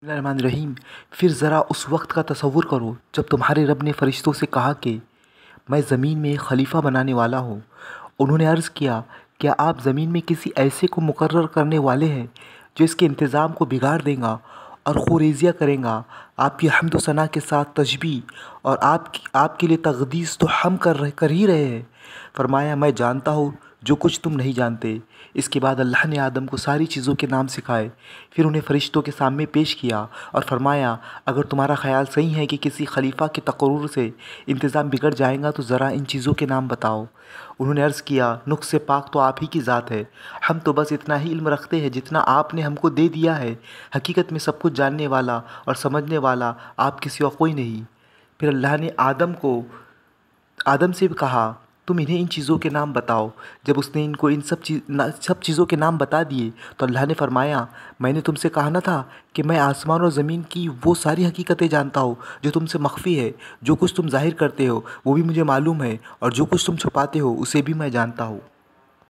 रहीम। फिर ज़रा उस वक्त का तसव्वुर करो जब तुम्हारे रब ने फ़रिश्तों से कहा कि मैं ज़मीन में एक खलीफा बनाने वाला हूँ। उन्होंने अर्ज़ किया, क्या आप ज़मीन में किसी ऐसे को मुकर्रर करने वाले हैं जो इसके इंतज़ाम को बिगाड़ देगा और खुरेज़िया करेगा, आपकी हम्द व सना के साथ तशबीह और आपके लिए तक़दीस तो हम कर ही रहे हैं। फरमाया, मैं जानता हूँ जो कुछ तुम नहीं जानते। इसके बाद अल्लाह ने आदम को सारी चीज़ों के नाम सिखाए, फिर उन्हें फ़रिश्तों के सामने पेश किया और फरमाया, अगर तुम्हारा ख़याल सही है कि किसी खलीफा के तक़र्रुर से इंतज़ाम बिगड़ जाएगा तो ज़रा इन चीज़ों के नाम बताओ। उन्होंने अर्ज़ किया, नुक्स से पाक तो आप ही की ज़ात है, हम तो बस इतना ही इल्म रखते हैं जितना आपने हमको दे दिया है। हकीकत में सब कुछ जानने वाला और समझने वाला आपके सिवा कोई नहीं। फिर अल्लाह ने आदम से भी कहा, तुम इन्हें इन चीज़ों के नाम बताओ। जब उसने इनको इन सब चीज़ों के नाम बता दिए तो अल्लाह ने फरमाया, मैंने तुमसे कहा न था कि मैं आसमान और ज़मीन की वो सारी हकीकतें जानता हूँ जो तुमसे मख्फ़ी है। जो कुछ तुम ज़ाहिर करते हो वो भी मुझे मालूम है और जो कुछ तुम छुपाते हो उसे भी मैं जानता हूँ।